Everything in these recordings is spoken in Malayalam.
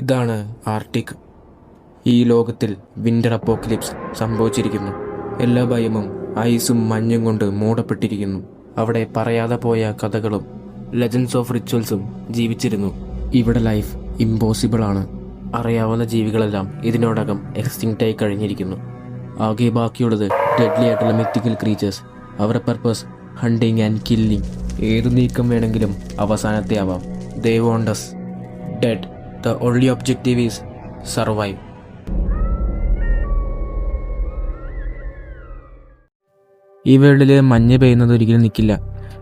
ഇതാണ് ആർട്ടിക്. ഈ ലോകത്തിൽ വിന്റർ അപ്പോക്കലിപ്സ് സംഭവിച്ചിരിക്കുന്നു. എല്ലാ ഭയവും ഐസും മഞ്ഞും കൊണ്ട് മൂടപ്പെട്ടിരിക്കുന്നു. അവിടെ പറയാതെ പോയ കഥകളും ലെജൻഡ്സ് ഓഫ് റിച്വൽസും ജീവിച്ചിരുന്നു. ഇവിടെ ലൈഫ് ഇമ്പോസിബിൾ ആണ്. അറിയാവുന്ന ജീവികളെല്ലാം ഇതിനോടകം എക്സ്റ്റിങ്ക്റ്റ് ആയി കഴിഞ്ഞിരിക്കുന്നു. ആകെ ബാക്കിയുള്ളത് ഡെഡ്ലി ആയിട്ടുള്ള മിത്തിക്കൽ ക്രീച്ചേഴ്സ്. അവരുടെ പർപ്പസ് ഹണ്ടിങ് ആൻഡ് കില്ലിങ്. ഏതു നീക്കം വേണമെങ്കിലും അവസാനത്തെ ആവാം. ദേ won't us dead. The only objective is survive. ഈ വേൾഡിൽ മഞ്ഞ് പെയ്യുന്നത് ഒരിക്കലും നിൽക്കില്ല.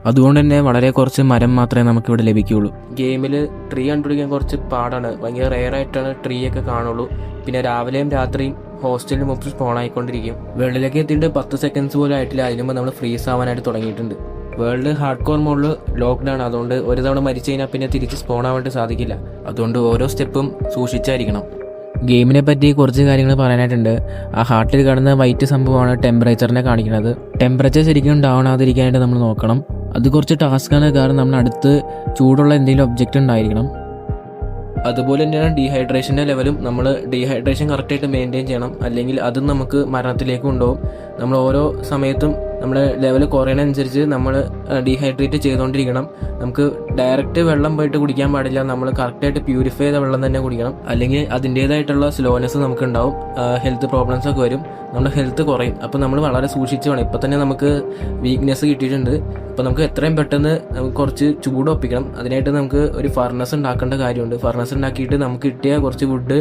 അതുകൊണ്ട് തന്നെ വളരെ കുറച്ച് മരം മാത്രമേ നമുക്കിവിടെ ലഭിക്കുകയുള്ളൂ. ഗെയിമിൽ ട്രീ കണ്ടുപിടിക്കാൻ കുറച്ച് പാടാണ്. ഭയങ്കര റെയർ ആയിട്ടാണ് ട്രീ ഒക്കെ കാണുള്ളൂ. പിന്നെ രാവിലെയും രാത്രിയും ഹോസ്റ്റലിന് മുമ്പ് സ്പോൺ ആയിക്കൊണ്ടിരിക്കും. വേൾഡിലേക്ക് എത്തിയിട്ട് 10 സെക്കൻഡ്സ് പോലും ആയിട്ടില്ല. അതിന് മുമ്പ് നമ്മൾ ഫ്രീസ് ആവാനായിട്ട് തുടങ്ങിയിട്ടുണ്ട്. വേൾഡ് ഹാർഡ് കോർ മോഡിൽ ലോക്ക്ഡൗൺ. അതുകൊണ്ട് ഒരു തവണ മരിച്ചു കഴിഞ്ഞാൽ പിന്നെ തിരിച്ച് സ്പോൺ ആവാനായിട്ട് സാധിക്കില്ല. അതുകൊണ്ട് ഓരോ സ്റ്റെപ്പും സൂക്ഷിച്ചായിരിക്കണം. ഗെയിമിനെ പറ്റി കുറച്ച് കാര്യങ്ങൾ പറയാനായിട്ടുണ്ട്. ആ ഹാർട്ടിൽ കാണുന്ന വൈറ്റ് സംഭവമാണ് ടെമ്പറേച്ചറിനെ കാണിക്കുന്നത്. ടെമ്പറേച്ചർ ശരിക്കും ഡൗൺ ആകാതിരിക്കാനായിട്ട് നമ്മൾ നോക്കണം. അത് കുറച്ച് ടാസ്ക്കാണ്. കാരണം നമ്മൾ അടുത്ത് ചൂടുള്ള എന്തെങ്കിലും ഒബ്ജക്റ്റ് ഉണ്ടായിരിക്കണം. അതുപോലെ തന്നെയാണ് ഡീഹൈഡ്രേഷൻ്റെ ലെവലും. നമ്മൾ ഡീഹൈഡ്രേഷൻ കറക്റ്റായിട്ട് മെയിൻറ്റെയിൻ ചെയ്യണം. അല്ലെങ്കിൽ അതും നമുക്ക് മരണത്തിലേക്ക് കൊണ്ടുപോകും. നമ്മൾ ഓരോ സമയത്തും നമ്മുടെ ലെവൽ കുറയണനുസരിച്ച് നമ്മൾ ഡീഹൈഡ്രേറ്റ് ചെയ്തുകൊണ്ടിരിക്കണം. നമുക്ക് ഡയറക്റ്റ് വെള്ളം പോയിട്ട് കുടിക്കാൻ പാടില്ല. നമ്മൾ കറക്റ്റായിട്ട് പ്യൂരിഫൈ ചെയ്ത വെള്ളം തന്നെ കുടിക്കണം. അല്ലെങ്കിൽ അതിൻ്റേതായിട്ടുള്ള സ്ലോനെസ് നമുക്ക് ഉണ്ടാവും. ഹെൽത്ത് പ്രോബ്ലംസ് ഒക്കെ വരും. നമ്മുടെ ഹെൽത്ത് കുറയും. അപ്പോൾ നമ്മൾ വളരെ സൂക്ഷിച്ച് വേണം. ഇപ്പം തന്നെ നമുക്ക് വീക്ക്നെസ് കിട്ടിയിട്ടുണ്ട്. അപ്പോൾ നമുക്ക് എത്രയും പെട്ടെന്ന് നമുക്ക് കുറച്ച് ചൂട് ഒപ്പിക്കണം. അതിനായിട്ട് നമുക്ക് ഒരു ഫർണസ് ഉണ്ടാക്കേണ്ട കാര്യമുണ്ട്. ഫർണസ് ഉണ്ടാക്കിയിട്ട് നമുക്ക് കിട്ടിയ കുറച്ച് വുഡ്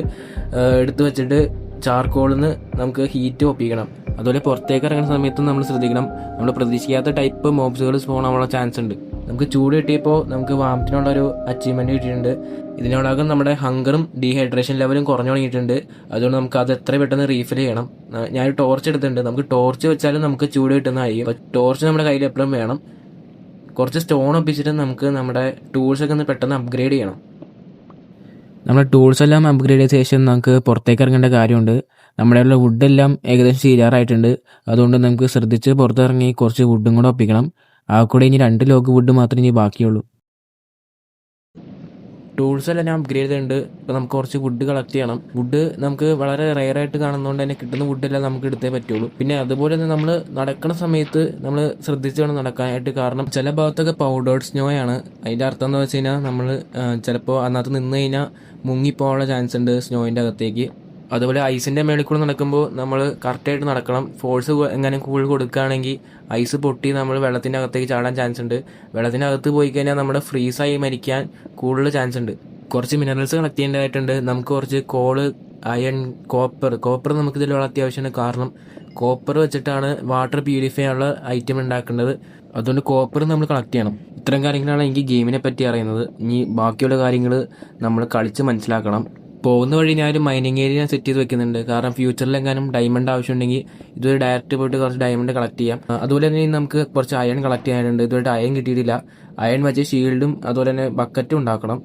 എടുത്ത് വെച്ചിട്ട് ചാർക്കോളിൽ നിന്ന് നമുക്ക് ഹീറ്റ് ഒപ്പിക്കണം. അതുപോലെ പുറത്തേക്ക് ഇറങ്ങുന്ന സമയത്തും നമ്മൾ ശ്രദ്ധിക്കണം. നമ്മൾ പ്രതീക്ഷിക്കാത്ത ടൈപ്പ് മോബ്സുകൾ സ്പോൺ ആവാനുള്ള ചാൻസ് ഉണ്ട്. നമുക്ക് ചൂട് കിട്ടിയപ്പോൾ നമുക്ക് വാമത്തിനുള്ളൊരു അച്ചീവ്മെൻറ്റ് കിട്ടിയിട്ടുണ്ട്. ഇതിനോടകം നമ്മുടെ ഹങ്കറും ഡീഹൈഡ്രേഷൻ ലെവലും കുറഞ്ഞു തുടങ്ങിയിട്ടുണ്ട്. അതുകൊണ്ട് നമുക്ക് അത് എത്ര പെട്ടെന്ന് റീഫിൽ ചെയ്യണം. ഞാനൊരു ടോർച്ച് എടുത്തിട്ടുണ്ട്. നമുക്ക് ടോർച്ച് വെച്ചാലും നമുക്ക് ചൂട് കിട്ടുന്നതായിരിക്കും. അപ്പോൾ ടോർച്ച് നമ്മുടെ കയ്യിൽ എപ്പോഴും വേണം. കുറച്ച് സ്റ്റോൺ ഒപ്പിച്ചിട്ട് നമുക്ക് നമ്മുടെ ടൂൾസൊക്കെ ഒന്ന് പെട്ടെന്ന് അപ്ഗ്രേഡ് ചെയ്യണം. നമ്മുടെ ടൂൾസ് എല്ലാം അപ്ഗ്രേഡ് ചെയ്ത ശേഷം നമുക്ക് പുറത്തേക്ക് ഇറങ്ങേണ്ട കാര്യമുണ്ട്. നമ്മുടെ വുഡെല്ലാം ഏകദേശം തീരാറായിട്ടുണ്ട്. അതുകൊണ്ട് നമുക്ക് ശ്രദ്ധിച്ച് പുറത്തിറങ്ങി കുറച്ച് വുഡും കൂടെ ഒപ്പിക്കണം. ആ കൂടെ ഇനി 2 ലോഗ് വുഡ് മാത്രമേ ഇനി ബാക്കിയുള്ളൂ. ടൂൾസ് എല്ലാം ഞാൻ അപ്ഗ്രേഡ് ചെയ്തിട്ടുണ്ട്. ഇപ്പോൾ നമുക്ക് കുറച്ച് വുഡ് കളക്ട് ചെയ്യണം. വുഡ് നമുക്ക് വളരെ റെയർ ആയിട്ട് കാണുന്നതുകൊണ്ട് തന്നെ കിട്ടുന്ന വുഡെല്ലാം നമുക്ക് എടുത്തേ പറ്റുള്ളൂ. പിന്നെ അതുപോലെ തന്നെ നമ്മൾ നടക്കുന്ന സമയത്ത് നമ്മൾ ശ്രദ്ധിച്ച് വേണം നടക്കാനായിട്ട്. കാരണം ചില ഭാഗത്തൊക്കെ പൗഡേർഡ് സ്നോ ആണ്. അതിൻ്റെ അർത്ഥം എന്ന് വെച്ച് കഴിഞ്ഞാൽ നമ്മൾ ചിലപ്പോൾ അതിനകത്ത് നിന്ന് കഴിഞ്ഞാൽ മുങ്ങിപ്പോകാനുള്ള ചാൻസ് ഉണ്ട് സ്നോയിൻ്റെ അകത്തേക്ക്. അതുപോലെ ഐസിൻ്റെ മേളിൽ കൂടെ നടക്കുമ്പോൾ നമ്മൾ കറക്റ്റായിട്ട് നടക്കണം. ഫോഴ്സ് എങ്ങനെ കൂടുതൽ കൊടുക്കുകയാണെങ്കിൽ ഐസ് പൊട്ടി നമ്മൾ വെള്ളത്തിൻ്റെ അകത്തേക്ക് ചാടാൻ ചാൻസ് ഉണ്ട്. വെള്ളത്തിൻ്റെ അകത്ത് പോയി കഴിഞ്ഞാൽ നമ്മൾ ഫ്രീസായി മരിക്കാൻ കൂടുതൽ ചാൻസ് ഉണ്ട്. കുറച്ച് മിനറൽസ് കളക്ട് ചെയ്യേണ്ടതായിട്ടുണ്ട്. നമുക്ക് കുറച്ച് കോള്, അയൺ, കോപ്പർ നമുക്കിതിൽ വളരെ അത്യാവശ്യമാണ്. കാരണം കോപ്പർ വെച്ചിട്ടാണ് വാട്ടർ പ്യൂരിഫൈ ചെയ്യാനുള്ള ഐറ്റം ഉണ്ടാക്കേണ്ടത്. അതുകൊണ്ട് കോപ്പർ നമ്മൾ കളക്ട് ചെയ്യണം. ഇത്തരം കാര്യങ്ങളാണ് എനിക്ക് ഗെയിമിനെ പറ്റി അറിയുന്നത്. ഇനി ബാക്കിയുള്ള കാര്യങ്ങൾ നമ്മൾ കളിച്ച് മനസ്സിലാക്കണം. പോകുന്ന വഴി ഞാനൊരു മൈനിങ് ഏരിയ സെറ്റ് ചെയ്ത് വെക്കുന്നുണ്ട്. കാരണം ഫ്യൂച്ചറിൽ എങ്ങാനും ഡയമണ്ട് ആവശ്യമുണ്ടെങ്കിൽ ഇതുവരെ ഡയറക്റ്റ് പോയിട്ട് കുറച്ച് ഡയമണ്ട് കളക്ട് ചെയ്യാം. അതുപോലെ തന്നെ നമുക്ക് കുറച്ച് അയൺ കളക്ട് ചെയ്യാനുണ്ട്. ഇതുവരെ അയൺ കിട്ടിയിട്ടില്ല. അയൺ വെച്ച് ഷീൽഡും അതുപോലെ തന്നെ ബക്കറ്റും ഉണ്ടാക്കണം.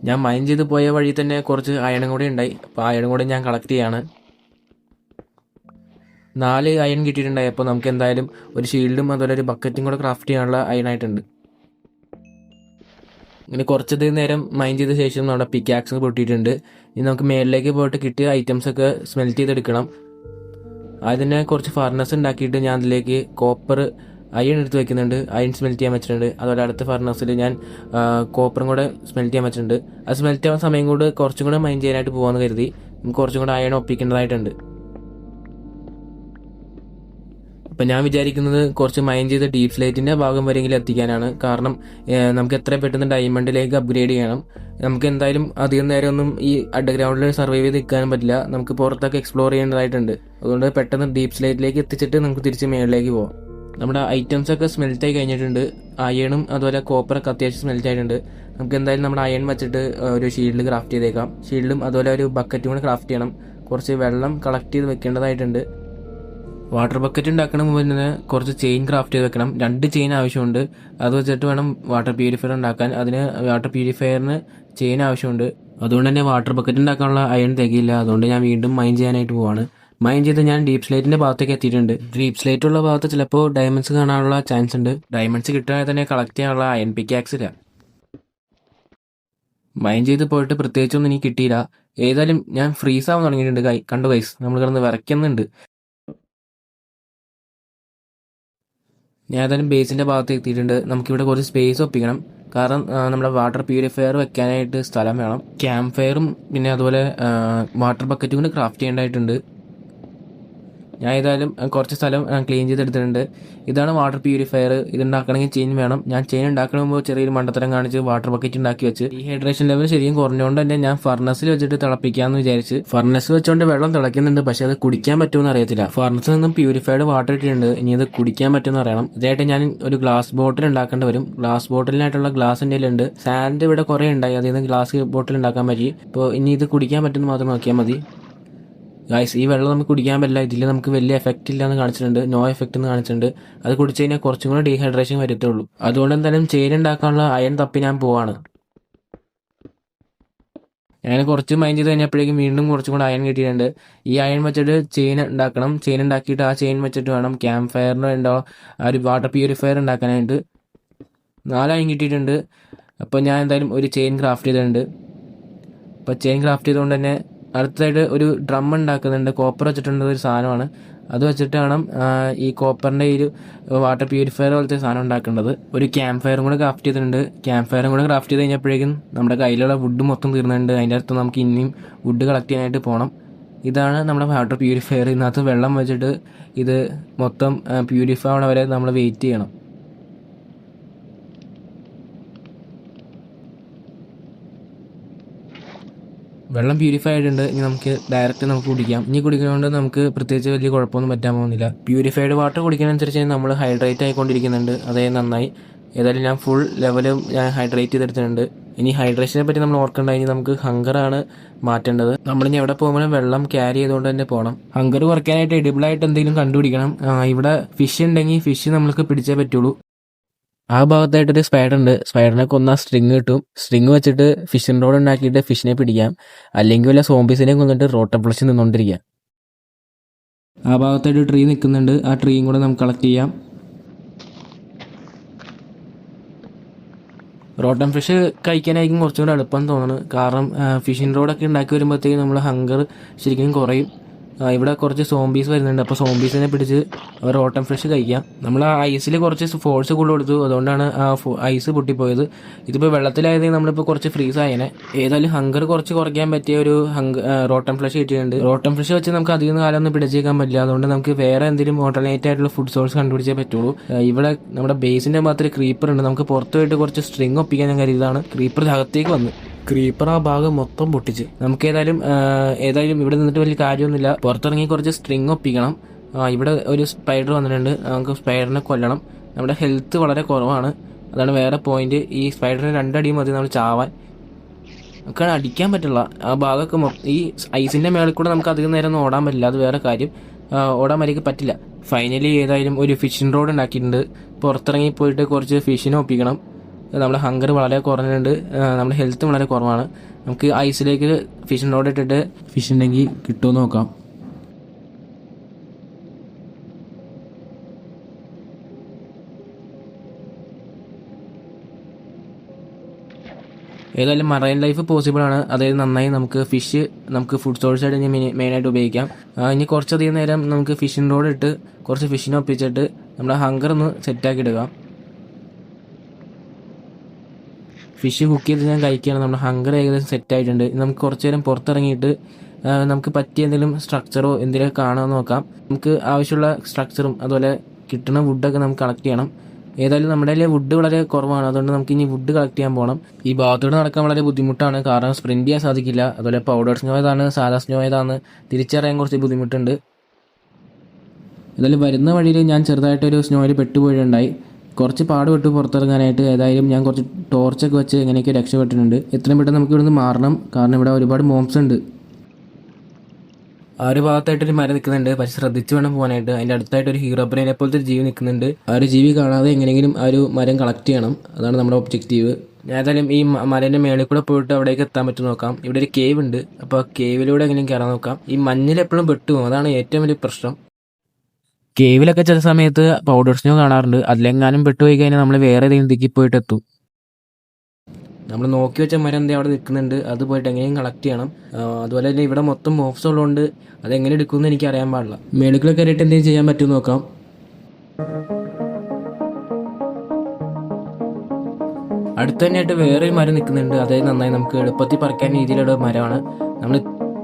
ഞാൻ മൈൻ ചെയ്ത് പോയ വഴി തന്നെ കുറച്ച് അയണും കൂടെ ഉണ്ടായി. അപ്പോൾ അയണും കൂടെ ഞാൻ കളക്ട് ചെയ്യാണ്. 4 അയൺ കിട്ടിയിട്ടുണ്ടായി. അപ്പോൾ നമുക്ക് എന്തായാലും ഒരു ഷീൽഡും അതുപോലെ ഒരു ബക്കറ്റും കൂടെ ക്രാഫ്റ്റ് ചെയ്യാനുള്ള അയണായിട്ടുണ്ട്. ഇങ്ങനെ കുറച്ചധികം നേരം മൈൻ ചെയ്ത ശേഷം നമ്മുടെ പിക്കാക്സ് പൊട്ടിയിട്ടുണ്ട്. ഇനി നമുക്ക് മേളിലേക്ക് പോയിട്ട് കിട്ടിയ ഐറ്റംസ് ഒക്കെ സ്മെൽറ്റ് ചെയ്തെടുക്കണം. അതിനെ കുറച്ച് ഫർണസ് ഉണ്ടാക്കിയിട്ട് ഞാൻ അതിലേക്ക് കോപ്പർ അയൺ എടുത്ത് വെക്കുന്നുണ്ട്. അയൺ സ്മെൽറ്റ് ചെയ്യാൻ വെച്ചിട്ടുണ്ട്. അതുപോലെ അടുത്ത ഫർണസിൽ ഞാൻ കോപ്പറും കൂടെ സ്മെൽറ്റ് ചെയ്യാൻ വെച്ചിട്ടുണ്ട്. അത് സ്മെൽറ്റ് ആവാൻ സമയം കൊണ്ട് കുറച്ചും കൂടെ മൈൻ ചെയ്യാനായിട്ട് പോകാമെന്ന് കരുതി നമുക്ക് കുറച്ചും കൂടെ അയൺ ഒപ്പിക്കേണ്ടതായിട്ടുണ്ട്. അപ്പം ഞാൻ വിചാരിക്കുന്നത് കുറച്ച് മൈൻ ചെയ്ത ഡീപ് സ്ലേറ്റിൻ്റെ ഭാഗം വരെയെങ്കിലും എത്തിക്കാനാണ്. കാരണം നമുക്ക് എത്ര പെട്ടെന്ന് ഡയമണ്ടിലേക്ക് അപ്ഗ്രേഡ് ചെയ്യണം. നമുക്ക് എന്തായാലും അധികം നേരം ഒന്നും ഈ അണ്ടർഗ്രൗണ്ടിൽ സർവൈവ് ചെയ്ത് നിൽക്കാനും പറ്റില്ല. നമുക്ക് പുറത്തൊക്കെ എക്സ്പ്ലോർ ചെയ്യേണ്ടതായിട്ടുണ്ട്. അതുകൊണ്ട് പെട്ടെന്ന് ഡീപ് സ്ലേറ്റിലേക്ക് എത്തിച്ചിട്ട് നമുക്ക് തിരിച്ച് മേളിലേക്ക് പോകാം. നമ്മുടെ ഐറ്റംസ് ഒക്കെ സ്മെൽറ്റ് ആയി കഴിഞ്ഞിട്ടുണ്ട്. അയണും അതുപോലെ കോപ്പറൊക്കെ അത്യാവശ്യം സ്മെൽറ്റ് ആയിട്ടുണ്ട്. നമുക്ക് എന്തായാലും നമ്മുടെ അയൺ വെച്ചിട്ട് ഒരു ഷീൽഡ് ക്രാഫ്റ്റ് ചെയ്തേക്കാം. ഷീൽഡും അതുപോലെ ഒരു ബക്കറ്റും കൂടെ ക്രാഫ്റ്റ് ചെയ്യണം. കുറച്ച് വെള്ളം കളക്ട് ചെയ്ത് വെക്കേണ്ടതായിട്ടുണ്ട്. വാട്ടർ ബക്കറ്റ് ഉണ്ടാക്കണ മുമ്പ് തന്നെ കുറച്ച് ചെയിൻ ക്രാഫ്റ്റ് ചെയ്ത് വെക്കണം. 2 ചെയിൻ ആവശ്യമുണ്ട്. അത് വെച്ചിട്ട് വേണം വാട്ടർ പ്യൂരിഫയർ ഉണ്ടാക്കാൻ. അതിന് വാട്ടർ പ്യൂരിഫയറിന് ചെയിൻ ആവശ്യമുണ്ട്. അതുകൊണ്ട് തന്നെ വാട്ടർ ബക്കറ്റ് ഉണ്ടാക്കാനുള്ള അയൺ തികയില്ല. അതുകൊണ്ട് ഞാൻ വീണ്ടും മൈൻ ചെയ്യാനായിട്ട് പോവാണ്. മൈൻ ചെയ്ത് ഞാൻ ഡീപ് സ്ലേറ്റിന്റെ ഭാഗത്തേക്ക് എത്തിയിട്ടുണ്ട്. ഡീപ് സ്ലേറ്റ് ഉള്ള ഭാഗത്ത് ചിലപ്പോൾ ഡയമണ്ട്സ് കാണാനുള്ള ചാൻസ് ഉണ്ട്. ഡയമണ്ട്സ് കിട്ടുകയാണെങ്കിൽ തന്നെ കളക്ട് ചെയ്യാനുള്ള അയൺ പിക്കാക്സ് ഇല്ല. മൈൻ ചെയ്ത് പോയിട്ട് പ്രത്യേകിച്ചൊന്നും എനിക്ക് കിട്ടിയില്ല. ഏതായാലും ഞാൻ ഫ്രീസ് ആവാൻ തുടങ്ങിയിട്ടുണ്ട്. കണ്ടു ഗൈസ്, നമ്മൾ കിടന്ന് വിറയ്ക്കുന്നുണ്ട്. ഞാൻ ഏതായാലും ബേസിന്റെ ഭാഗത്ത് എത്തിയിട്ടുണ്ട്. നമുക്കിവിടെ കുറച്ച് സ്പേസ് ഒപ്പിക്കണം. കാരണം നമ്മുടെ വാട്ടർ പ്യൂരിഫയർ വെക്കാനായിട്ട് സ്ഥലം വേണം. ക്യാമ്പ് ഫയറും പിന്നെ അതുപോലെ വാട്ടർ ബക്കറ്റും കൂടി ക്രാഫ്റ്റ് ചെയ്യേണ്ടതായിട്ടുണ്ട്. ഞാൻ ഏതായാലും കുറച്ച് സ്ഥലം ക്ലീൻ ചെയ്തെടുത്തിട്ടുണ്ട്. ഇതാണ് വാട്ടർ പ്യൂരിഫയർ. ഇതുണ്ടാക്കണമെങ്കിൽ ചെയിൻ വേണം. ഞാൻ ചെയിൻ ഉണ്ടാക്കണമെങ്കിൽ ചെറിയൊരു മണ്ടത്തരം കാണിച്ച് വാട്ടർ ബക്കറ്റ് ഉണ്ടാക്കി വെച്ച് ഡീഹൈഡ്രേഷൻ ലെവൽ ശരിയും കുറഞ്ഞുകൊണ്ട് തന്നെ ഞാൻ ഫർണസിൽ വെച്ചിട്ട് തിളപ്പിക്കാമെന്ന് വിചാരിച്ച് ഫർണസ് വെച്ചുകൊണ്ട് വെള്ളം തിളയ്ക്കുന്നുണ്ട്. പക്ഷെ അത് കുടിക്കാൻ പറ്റുമെന്ന് അറിയത്തില്ല. ഫർണസിൽ നിന്നും പ്യൂരിഫൈഡ് വാട്ടർ ഇട്ടിട്ടുണ്ട്. ഇനി അത് കുടിക്കാൻ പറ്റുമെന്ന് അറിയണം. ഇതായിട്ട് ഞാൻ ഒരു ഗ്ലാസ് ബോട്ടിൽ ഉണ്ടാക്കേണ്ടി വരും. ഗ്ലാസ് ബോട്ടിലിനായിട്ടുള്ള ഗ്ലാസ് എൻ്റെ ഉണ്ട്. സാൻഡ് ഇവിടെ കുറേ ഉണ്ടായി. അതിൽ നിന്ന് ഗ്ലാസ് ബോട്ടിൽ ഉണ്ടാക്കാൻ പറ്റി. ഇപ്പോൾ ഇനി ഇത് കുടിക്കാൻ പറ്റുമെന്ന് മാത്രം നോക്കിയാൽ മതി. ഗൈസ്, ഈ വെള്ളം നമുക്ക് കുടിക്കാൻ പറ്റില്ല. ഇതിൽ നമുക്ക് വലിയ എഫക്റ്റ് ഇല്ല എന്ന് കാണിച്ചിട്ടുണ്ട്. നോ എഫക്റ്റ് എന്ന് കാണിച്ചിട്ടുണ്ട്. അത് കുടിച്ചു കഴിഞ്ഞാൽ കുറച്ചും കൂടെ ഡീഹൈഡ്രേഷൻ വരത്തുള്ളൂ. അതുകൊണ്ട് എന്തായാലും ചെയിൻ ഉണ്ടാക്കാനുള്ള അയൺ തപ്പി ഞാൻ പോവാണ്. ഞാൻ കുറച്ച് മൈൻഡ് ചെയ്ത് കഴിഞ്ഞപ്പോഴേക്കും വീണ്ടും കുറച്ചും കൂടെ അയൺ കിട്ടിയിട്ടുണ്ട്. ഈ അയൺ വെച്ചിട്ട് ചെയിൻ ഉണ്ടാക്കണം. ചെയിൻ ഉണ്ടാക്കിയിട്ട് ആ ചെയിൻ വെച്ചിട്ട് വേണം ക്യാമ്പ് ഫയറിന് വേണ്ടോ ആ ഒരു വാട്ടർ പ്യൂരിഫയർ ഉണ്ടാക്കാനായിട്ട്. 4 അയൺ കിട്ടിയിട്ടുണ്ട്. അപ്പോൾ ഞാൻ എന്തായാലും ഒരു ചെയിൻ ക്രാഫ്റ്റ് ചെയ്തിട്ടുണ്ട്. അപ്പോൾ ചെയിൻ ക്രാഫ്റ്റ് ചെയ്തുകൊണ്ട് തന്നെ അടുത്തതായിട്ട് ഒരു ഡ്രം ഉണ്ടാക്കുന്നുണ്ട്. കോപ്പർ വെച്ചിട്ടുള്ള ഒരു സാധനമാണ്. അത് വെച്ചിട്ട് വേണം ഈ കോപ്പറിൻ്റെ ഈ ഒരു വാട്ടർ പ്യൂരിഫയർ പോലത്തെ സാധനം ഉണ്ടാക്കേണ്ടത്. ഒരു ക്യാമ്പ് ഫയറും കൂടെ ക്രാഫ്റ്റ് ചെയ്തിട്ടുണ്ട്. ക്യാമ്പ് ഫയറും കൂടെ ക്രാഫ്റ്റ് ചെയ്ത് കഴിഞ്ഞപ്പോഴേക്കും നമ്മുടെ കയ്യിലുള്ള വുഡ് മൊത്തം തീർന്നിട്ടുണ്ട്. അതിൻ്റെ അടുത്ത് നമുക്ക് ഇനിയും വുഡ് കളക്ട് ചെയ്യാനായിട്ട് പോകണം. ഇതാണ് നമ്മുടെ വാട്ടർ പ്യൂരിഫയർ. ഇതിനകത്ത് വെള്ളം വെച്ചിട്ട് ഇത് മൊത്തം പ്യൂരിഫൈ ആവണ വരെ നമ്മൾ വെയിറ്റ് ചെയ്യണം. വെള്ളം പ്യൂരിഫൈ ആയിട്ടുണ്ട്. ഇനി നമുക്ക് ഡയറക്റ്റ് നമുക്ക് കുടിക്കാം. ഇനി കുടിക്കുന്നതുകൊണ്ട് നമുക്ക് പ്രത്യേകിച്ച് വലിയ കുഴപ്പമൊന്നും പറ്റാൻ പോകുന്നില്ല. പ്യൂരിഫൈഡ് വാട്ടർ കുടിക്കുന്നതനുസരിച്ച് നമ്മൾ ഹൈഡ്രേറ്റ് ആയിക്കൊണ്ടിരിക്കുന്നുണ്ട്. അതേ നന്നായി. ഏതായാലും ഞാൻ ഫുൾ ലെവലും ഞാൻ ഹൈഡ്രേറ്റ് ചെയ്തെടുത്തിട്ടുണ്ട്. ഇനി ഹൈഡ്രേഷനെ പറ്റി നമ്മൾ ഓർക്കേണ്ട. ഇനി നമുക്ക് ഹങ്കറാണ് മാറ്റേണ്ടത്. നമ്മളിനി എവിടെ പോകുമ്പോഴും വെള്ളം ക്യാരി ചെയ്തുകൊണ്ട് തന്നെ പോകണം. ഹങ്കർ കുറയ്ക്കാനായിട്ട് എഡിബിളായിട്ട് എന്തെങ്കിലും കണ്ടുപിടിക്കണം. ഇവിടെ ഫിഷ് ഉണ്ടെങ്കിൽ ഫിഷ് നമ്മൾക്ക് പിടിച്ചേ പറ്റുള്ളൂ. ആ ഭാഗത്തായിട്ടൊരു സ്പൈഡർ ഉണ്ട്. സ്പൈഡറിനെ കൊന്നാൽ സ്ട്രിങ് കിട്ടും. സ്ട്രിങ് വെച്ചിട്ട് ഫിഷിംഗ് റോഡ് ഉണ്ടാക്കിയിട്ട് ഫിഷിനെ പിടിക്കാം. അല്ലെങ്കിൽ വല്ല സോംബീസിനെ കൊന്നിട്ട് റോട്ടർ ഫ്ലഷ് നിന്നുകൊണ്ടിരിക്കാം. ആ ഭാഗത്തായിട്ട് ട്രീ നിൽക്കുന്നുണ്ട്. ആ ട്രീയും കൂടെ നമുക്ക് കളക്ട് ചെയ്യാം. റോട്ടൻ ഫിഷ് കഴിക്കാനായിരിക്കും കുറച്ചും കൂടെ എളുപ്പം തോന്നുന്നു. കാരണം ഫിഷിംഗ് റോഡൊക്കെ ഉണ്ടാക്കി വരുമ്പോഴത്തേക്കും നമ്മൾ ഹങ്കർ ശരിക്കും കുറയും. ഇവിടെ കുറച്ച് സോംബീസ് വരുന്നുണ്ട്. അപ്പോൾ സോംബീസിനെ പിടിച്ച് അവർ റോട്ടൻ ഫ്രഷ് കഴിക്കാം. നമ്മൾ ആ ഐസിൽ കുറച്ച് ഫോഴ്സ് കൂടുതൽ കൊടുത്തു. അതുകൊണ്ടാണ് ആ ഐസ് പൊട്ടിപ്പോയത്. ഇതിപ്പോൾ വെള്ളത്തിലായതെങ്കിൽ നമ്മളിപ്പോൾ കുറച്ച് ഫ്രീസ് ആയേനെ. ഏതായാലും ഹങ്കർ കുറച്ച് കുറയ്ക്കാൻ പറ്റിയ ഒരു റോട്ടൻ ഫ്രഷ് കിട്ടിയിട്ടുണ്ട്. റോട്ടൻ ഫ്രഷ് വെച്ച് നമുക്ക് അധികം കാലം ഒന്നും പിടിച്ചേക്കാൻ പറ്റില്ല. അതുകൊണ്ട് നമുക്ക് വേറെ എന്തെങ്കിലും ഓൾട്ടർനേറ്റ് ആയിട്ടുള്ള ഫുഡ് സോഴ്സ് കണ്ടുപിടിച്ചേ പറ്റുള്ളൂ. ഇവിടെ നമ്മുടെ ബേസിൻ്റെ മാത്രമേ ക്രീപ്പർ ഉണ്ട്. നമുക്ക് പുറത്ത് പോയിട്ട് കുറച്ച് സ്ട്രിങ് ഒപ്പിക്കാൻ ഞാൻ കരുതിയതാണ്. ക്രീപ്പർ അകത്തേക്ക് വന്നു. ക്രീപ്പർ ആ ഭാഗം മൊത്തം പൊട്ടിച്ച്. നമുക്ക് ഏതായാലും ഇവിടെ നിന്നിട്ട് വലിയ കാര്യമൊന്നുമില്ല. പുറത്തിറങ്ങി കുറച്ച് സ്ട്രിങ് ഒപ്പിക്കണം. ഇവിടെ ഒരു സ്പൈഡർ വന്നിട്ടുണ്ട്. നമുക്ക് സ്പൈഡറിനെ കൊല്ലണം. നമ്മുടെ ഹെൽത്ത് വളരെ കുറവാണ്. അതാണ് വേറെ പോയിന്റ്. ഈ സ്പൈഡറിന് 2 അടി മതി നമ്മൾ ചാവാൻ. നമുക്ക് അടിക്കാൻ പറ്റില്ല. ആ ഭാഗമൊക്കെ ഈ ഐസിൻ്റെ മേളിൽ കൂടെ നമുക്ക് അധികം നേരം ഒന്നും ഓടാൻ പറ്റില്ല. അത് വേറെ കാര്യം. ഓടാൻ വരെയൊക്കെ പറ്റില്ല. ഫൈനലി ഏതായാലും ഒരു ഫിഷിംഗ് റോഡ് ഉണ്ടാക്കിയിട്ടുണ്ട്. പുറത്തിറങ്ങി പോയിട്ട് കുറച്ച് ഫിഷിനെ ഒപ്പിക്കണം. നമ്മുടെ ഹങ്കർ വളരെ കുറഞ്ഞിട്ടുണ്ട്. നമ്മുടെ ഹെൽത്ത് വളരെ കുറവാണ്. നമുക്ക് ഐസിലേക്ക് ഫിഷിംഗ് റോഡ് ഇട്ടിട്ട് ഫിഷ് ഉണ്ടെങ്കിൽ കിട്ടുമോ നോക്കാം. ഏതായാലും മറൈൻ ലൈഫ് പോസിബിൾ ആണ്. അതായത് നന്നായി നമുക്ക് ഫിഷ് നമുക്ക് ഫുഡ് സോഴ്സായിട്ട് ഇനി മെയിനായിട്ട് ഉപയോഗിക്കാം. ഇനി കുറച്ചധികം നേരം നമുക്ക് ഫിഷിംഗ് റോഡ് ഇട്ട് കുറച്ച് ഫിഷിനെ ഒപ്പിച്ചിട്ട് നമ്മുടെ ഹങ്കർ ഒന്ന് സെറ്റാക്കി എടുക്കാം. ഫിഷ് കുക്ക് ചെയ്ത് ഞാൻ കഴിക്കുകയാണ്. നമ്മുടെ ഹങ്കർ ഏകദേശം സെറ്റായിട്ടുണ്ട്. നമുക്ക് കുറച്ച് നേരം പുറത്തിറങ്ങിയിട്ട് നമുക്ക് പറ്റിയ എന്തെങ്കിലും സ്ട്രക്ചറോ എന്തെങ്കിലും കാണാൻ നോക്കാം. നമുക്ക് ആവശ്യമുള്ള സ്ട്രക്ചറും അതുപോലെ കിട്ടുന്ന വുഡൊക്കെ നമുക്ക് കളക്ട് ചെയ്യണം. ഏതായാലും നമ്മുടെ കയ്യിൽ വുഡ് വളരെ കുറവാണ്. അതുകൊണ്ട് നമുക്ക് ഇനി വുഡ് കളക്ട് ചെയ്യാൻ പോകണം. ഈ ഭാഗത്തോട് നടക്കാൻ വളരെ ബുദ്ധിമുട്ടാണ്. കാരണം സ്പ്രിന്റ് ചെയ്യാൻ സാധിക്കില്ല. അതുപോലെ പൗഡർ സ്നോ ഏതാണ് സാധാ സ്നോ ഏതാണ് തിരിച്ചറിയാൻ കുറച്ച് ബുദ്ധിമുട്ടുണ്ട്. ഏതായാലും വരുന്ന വഴിയിൽ ഞാൻ ചെറുതായിട്ടൊരു സ്നോയിൽ പെട്ടുപോയിട്ടുണ്ടായി. കുറച്ച് പാടുപെട്ട് പുറത്തിറങ്ങാനായിട്ട്. ഏതായാലും ഞാൻ കുറച്ച് ടോർച്ചൊക്കെ വെച്ച് എങ്ങനെയൊക്കെ രക്ഷപ്പെട്ടിട്ടുണ്ട്. എത്രയും പെട്ടെന്ന് നമുക്ക് ഇവിടുന്ന് മാറണം. കാരണം ഇവിടെ ഒരുപാട് മോംസ് ഉണ്ട്. ആ ഒരു ഭാഗത്തായിട്ടൊരു മരം നിൽക്കുന്നുണ്ട്. പക്ഷെ ശ്രദ്ധിച്ച് വേണം പോകാനായിട്ട്. അതിൻ്റെ അടുത്തായിട്ട് ഒരു ഹീറോ ബ്രെയിനെ പോലത്തെ ഒരു ജീവി നിൽക്കുന്നുണ്ട്. ആ ഒരു ജീവി കാണാതെ എങ്ങനെയെങ്കിലും ആ ഒരു മരം കളക്ട് ചെയ്യണം. അതാണ് നമ്മുടെ ഒബ്ജക്റ്റീവ്. ഞാൻ ഏതായാലും ഈ മലേൻ്റെ മേളിൽ കൂടെ പോയിട്ട് അവിടേക്ക് എത്താൻ പറ്റും നോക്കാം. ഇവിടെ ഒരു കേവ് ഉണ്ട്. അപ്പോൾ ആ കേവിലൂടെ എങ്ങനെയും കയറാൻ നോക്കാം. ഈ മഞ്ഞിൽ എപ്പോഴും പെട്ടുപോകും. അതാണ് ഏറ്റവും വലിയ പ്രശ്നം. കേവിലൊക്കെ ചില സമയത്ത് പൗഡർ സ്നോ കാണാറുണ്ട്. അതിലെങ്ങാനും പെട്ടുപോയി കഴിഞ്ഞാൽ നമ്മൾ വേറെ ഏതെങ്കിലും ദിക്കിൽ പോയിട്ട് എത്തും. നമ്മൾ നോക്കി വെച്ച മരം എന്താ അവിടെ നിൽക്കുന്നുണ്ട്, അത് പോയിട്ട് എങ്ങനെയും കളക്ട് ചെയ്യണം. അതുപോലെ തന്നെ ഇവിടെ മൊത്തം മോബ്സ് ഉള്ളതുകൊണ്ട് അതെങ്ങനെ എടുക്കുമെന്ന് എനിക്ക് അറിയാൻ പാടില്ല. മേളിലൊക്കെ കയറിയിട്ട് എന്തെങ്കിലും ചെയ്യാൻ പറ്റുമോ നോക്കാം. അടുത്ത് തന്നെയായിട്ട് വേറൊരു മരം നിൽക്കുന്നുണ്ട്. അതായത് നന്നായി നമുക്ക് എളുപ്പത്തിൽ പറിക്കാൻ രീതിയിലുള്ള മരമാണ്. നമ്മൾ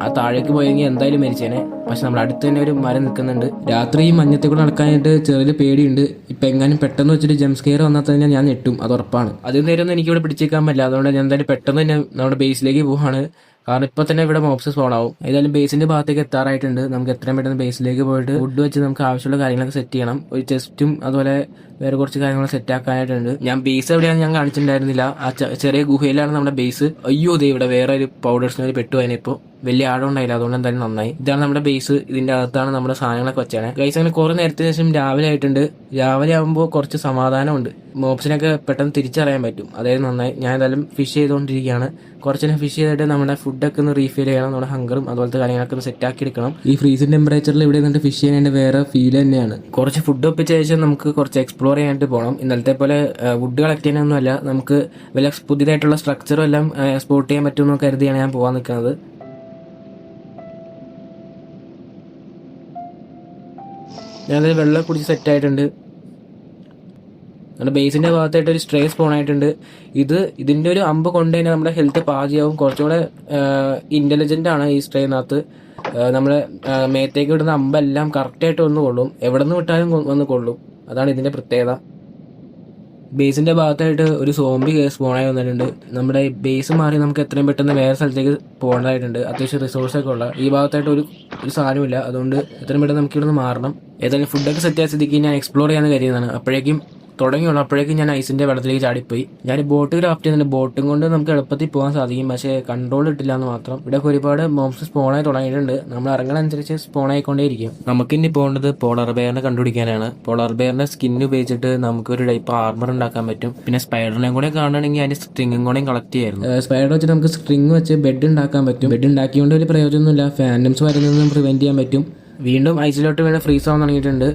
ആ താഴേക്ക് പോയെങ്കിൽ എന്തായാലും മരിച്ചേനെ. പക്ഷെ നമ്മൾ അടുത്ത് തന്നെ ഒരു മരം നിൽക്കുന്നുണ്ട്. രാത്രി ഈ മഞ്ഞത്തെ കൂടെ നടക്കാനായിട്ട് ചെറിയ പേടിയുണ്ട്. ഇപ്പം എങ്ങാനും പെട്ടെന്ന് വെച്ചിട്ട് ജംസ്കെയർ വന്നാൽ തന്നെ ഞാൻ ഞെട്ടും, അത് ഉറപ്പാണ്. അതിൽ നേരമൊന്നും എനിക്കിവിടെ പിടിച്ചേക്കാൻ പറ്റില്ല. അതുകൊണ്ട് ഞാൻ എന്തായാലും പെട്ടെന്ന് തന്നെ നമ്മുടെ ബേസിലേക്ക് പോവാണ്. കാരണം ഇപ്പൊ തന്നെ ഇവിടെ മോബ്സ് സ്പോൺ ആവും. ഏതായാലും ബേസിന്റെ ഭാഗത്തേക്ക് എത്താറായിട്ടുണ്ട്. നമുക്ക് എത്രയും പെട്ടെന്ന് ബേസിലേക്ക് പോയിട്ട് വുഡ് വെച്ച് നമുക്ക് ആവശ്യമുള്ള കാര്യങ്ങളൊക്കെ സെറ്റ് ചെയ്യണം. ഒരു ചെസ്റ്റും അതുപോലെ വേറെ കുറച്ച് കാര്യങ്ങൾ സെറ്റ് ആക്കാനായിട്ടുണ്ട്. ഞാൻ ബേസ് എവിടെയാണെന്ന് ഞാൻ കാണിച്ചിട്ടുണ്ടായിരുന്നില്ല. ആ ചെറിയ ഗുഹയിലാണ് നമ്മുടെ ബേസ്. അയ്യോ ദേ ഇവിടെ വേറെ ഒരു പൗഡേഴ്സിന് പെട്ടുപോയതിനെ. ഇപ്പോൾ വലിയ ആഴം ഉണ്ടായില്ല, അതുകൊണ്ട് എന്തായാലും നന്നായി. ഇതാണ് നമ്മുടെ ബേസ്. ഇതിന്റെ അകത്താണ് നമ്മുടെ സാധനങ്ങളൊക്കെ വെച്ചാണ്. ഗൈസ് അങ്ങനെ കുറെ നേരത്തിന് ശേഷം രാവിലെ ആയിട്ടുണ്ട്. രാവിലെ ആകുമ്പോൾ കുറച്ച് സമാധാനമുണ്ട്. മോബ്സിനൊക്കെ പെട്ടെന്ന് തിരിച്ചറിയാൻ പറ്റും. അതായത് നന്നായി. ഞാൻ എന്തായാലും ഫിഷ് ചെയ്തുകൊണ്ടിരിക്കുകയാണ്. കുറച്ച് നേരം ഫിഷ് ചെയ്തിട്ട് നമ്മുടെ ഫുഡൊക്കെ ഒന്ന് റീഫിൽ ചെയ്യണം. നമ്മുടെ ഹങ്കറും അതുപോലത്തെ കാര്യങ്ങളൊക്കെ ഒന്ന് സെറ്റ് ആക്കി എടുക്കണം. ഈ ഫ്രീസിംഗ് ടെമ്പറേച്ചറിൽ ഇവിടെ നിന്നിട്ട് ഫിഷ് ചെയ്യാൻ വേറെ ഫീൽ തന്നെയാണ്. കുറച്ച് ഫുഡ് ഒപ്പിച്ച ശേഷം നമുക്ക് കുറച്ച് എക്സ്പ്ലോർ ചെയ്യാനായിട്ട് പോകണം. ഇന്നലത്തെ പോലെ വുഡ് കളക്ട് ചെയ്യാനൊന്നും അല്ല, നമുക്ക് വല്ല പുതിയതായിട്ടുള്ള സ്ട്രക്ചറും എല്ലാം സ്പോട്ട് ചെയ്യാൻ പറ്റുമെന്ന് കരുതിയാണ് ഞാൻ പോകാൻ നിൽക്കുന്നത്. ഞാനത് വെള്ളം കുടിച്ച് സെറ്റായിട്ടുണ്ട്. നമ്മുടെ ബേസിന്റെ ഭാഗത്തായിട്ട് ഒരു സ്ട്രേ സ്പോൺ ആയിട്ടുണ്ട്. ഇതിന്റെ ഒരു അമ്പ് കൊണ്ട് തന്നെ നമ്മുടെ ഹെൽത്ത് പാചകവും കുറച്ചുകൂടെ ഇന്റലിജന്റ് ആണ്. ഈ സ്ട്രേനകത്ത് നമ്മളെ മേത്തേക്ക് വിടുന്ന അമ്പെല്ലാം കറക്റ്റായിട്ട് വന്ന് കൊള്ളും. എവിടെ നിന്ന് വിട്ടാലും വന്ന് കൊള്ളും. അതാണ് ഇതിന്റെ പ്രത്യേകത. ബേസിന്റെ ഭാഗത്തായിട്ട് ഒരു സോംബി സ്പോണായി വന്നിട്ടുണ്ട്. നമ്മുടെ ബേസ് മാറി നമുക്ക് എത്രയും പെട്ടെന്ന് വേറെ സ്ഥലത്തേക്ക് പോകേണ്ടതായിട്ടുണ്ട്. അത്യാവശ്യം റിസോഴ്സൊക്കെ ഉള്ള ഈ ഭാഗത്തായിട്ട് ഒരു സാധനമില്ല. അതുകൊണ്ട് എത്രയും പെട്ടെന്ന് നമുക്ക് ഇവിടുന്ന് മാറണം. ഏതായാലും ഫുഡൊക്കെ സെറ്റ് ആയ സ്ഥിതിക്ക് ഞാൻ എക്സ്പ്ലോർ ചെയ്യാൻ കരുതിയതാണ്. അപ്പോഴേക്കും ഞാൻ ഐസിന്റെ വെള്ളത്തിലേക്ക് ചാടിപ്പോയി. ഞാൻ ബോട്ട് ക്രാഫ്റ്റ് ചെയ്യുന്നുണ്ട്. ബോട്ടും കൊണ്ട് നമുക്ക് എളുപ്പത്തിൽ പോകാൻ സാധിക്കും. പക്ഷേ കൺട്രോൾ ഇട്ടില്ല എന്ന് മാത്രം. ഇവിടെ ഒരുപാട് മോബ്സ് സ്പോണായി തുടങ്ങിയിട്ടുണ്ട്. നമ്മൾ ഇറങ്ങുന്നതനുസരിച്ച് സ്പോണായിക്കൊണ്ടേയിരിക്കും. നമുക്കിനി പോകേണ്ടത് പോളാർ ബെയറിനെ കണ്ടുപിടിക്കാനാണ്. പോളാർ ബെയറിന്റെ സ്കിന്ന് ഉപയോഗിച്ചിട്ട് നമുക്കൊരു ടൈപ്പ് ആർമർ ഉണ്ടാക്കാൻ പറ്റും. പിന്നെ സ്പൈഡറിനെയും കൂടെ കാണുകയാണെങ്കിൽ അതിന്റെ സ്ട്രിങ്ങും കൂടെയും കളക്ട് ചെയ്യായിരുന്നു. സ്പൈഡർ വെച്ചിട്ട് നമുക്ക് സ്ട്രിങ് വെച്ച് ബെഡ് ഉണ്ടാക്കാൻ പറ്റും. ബെഡ് ഉണ്ടാക്കിയോണ്ട് വലിയ പ്രയോജനമൊന്നുമില്ല. ഫാൻഡംസ് വരുന്നതും പ്രിവെന്റ് ചെയ്യാൻ പറ്റും. വീണ്ടും ഐസിലോട്ട് വേണം ഫ്രീസ് ആവാൻ തുടങ്ങിയിട്ടുണ്ട്.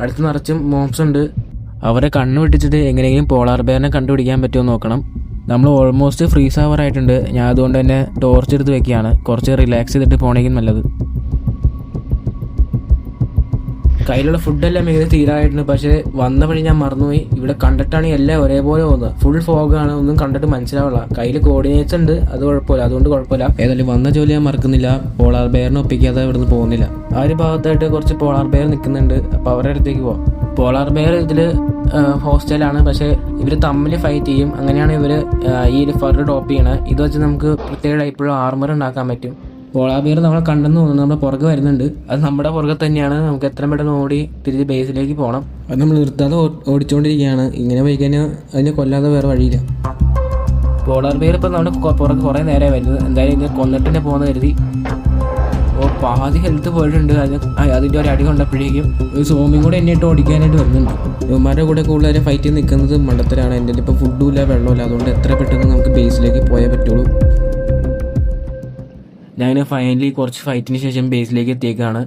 അടുത്ത് നിറച്ചും മോബ്സ് ഉണ്ട്. അവരെ കണ്ണു വെട്ടിച്ചിട്ട് എങ്ങനെയെങ്കിലും പോളാർ ബെയറിനെ കണ്ടുപിടിക്കാൻ പറ്റുമോ നോക്കണം. നമ്മൾ ഓൾമോസ്റ്റ് ഫ്രീസ് ആവറായിട്ടുണ്ട്. ഞാൻ അതുകൊണ്ട് തന്നെ ടോർച്ച് എടുത്ത് വെക്കുകയാണ്. കുറച്ച് റിലാക്സ് ചെയ്തിട്ട് പോകണമെങ്കിൽ നല്ലത്. കയ്യിലുള്ള ഫുഡെല്ലാം ഏത് തീരായിട്ടുണ്ട്. പക്ഷേ വന്ന വഴി ഞാൻ മറന്നുപോയി. ഇവിടെ കണ്ടിട്ടാണ് എല്ലാം ഒരേപോലെ പോകുന്നത്. ഫുൾ ഫോഗാണ്, ഒന്നും കണ്ടിട്ട് മനസ്സിലാവില്ല. കയ്യിൽ കോർഡിനേറ്റ്സ് ഉണ്ട്, അത് കുഴപ്പമില്ല, അതുകൊണ്ട് കുഴപ്പമില്ല. ഏതായാലും വന്ന ജോലി ഞാൻ മറക്കുന്നില്ല. പോളാർ ബെയറിനെ ഒപ്പിക്കാതെ ഇവിടുന്ന് പോകുന്നില്ല. ആ ഒരു ഭാഗത്തായിട്ട് കുറച്ച് പോളാർ ബെയർ നിൽക്കുന്നുണ്ട്. അപ്പോൾ അവരുടെ അടുത്തേക്ക് പോവാം. പോളാർ ബെയർ ഇതിൽ ഹോസ്റ്റലാണ്. പക്ഷേ ഇവർ തമ്മിൽ ഫൈറ്റ് ചെയ്യും. അങ്ങനെയാണ് ഇവർ ഈ ഒരു ഫർ ഡ്രോപ്പ് ചെയ്യണത്. ഇത് വെച്ച് നമുക്ക് പ്രത്യേക ടൈപ്പുള്ള ആർമർ ഉണ്ടാക്കാൻ പറ്റും. പോളാർ ബെയർ നമ്മളെ കണ്ടെന്ന് തോന്നുന്നു. നമ്മുടെ പുറകെ വരുന്നുണ്ട്. അത് നമ്മുടെ പുറകെ തന്നെയാണ്. നമുക്ക് എത്രയും പെട്ടെന്ന് ഓടി തിരിച്ച് ബേസിലേക്ക് പോകണം. അത് നമ്മൾ നിർത്താതെ ഓടിച്ചുകൊണ്ടിരിക്കുകയാണ്. ഇങ്ങനെ പോയി കഴിഞ്ഞാൽ അതിനെ കൊല്ലാതെ വേറെ വഴിയില്ല. പോളാർ ബെയർ ഇപ്പം നമ്മുടെ പുറകെ കുറേ നേരമായി വരുന്നത്. എന്തായാലും ഇതിനെ കൊന്നിട്ട് തന്നെ പോകുന്ന കരുതി. പാതി ഹെൽത്ത് പോയിട്ടുണ്ട്. അതിൻ്റെ ഒരു അടി കൊണ്ടപ്പോഴേക്കും ഒരു സോമിയും കൂടെ എന്നെ ഇട്ട് ഓടിക്കാനായിട്ട് വരുന്നുണ്ട്. ഇവന്മാരുടെ കൂടെ കൂടുതൽ ഫൈറ്റ് ചെയ്ത് നിൽക്കുന്നത് മണ്ടത്തരാണ്. എൻ്റെ ഇപ്പം ഫുഡും ഇല്ല, വെള്ളമില്ല. അതുകൊണ്ട് എത്ര പെട്ടെന്ന് നമുക്ക് ബേസിലേക്ക് പോയേ പറ്റുള്ളൂ. ഞാൻ ഫൈനലി കുറച്ച് ഫൈറ്റിന് ശേഷം ബേസിലേക്ക് എത്തിയേക്കാണ്.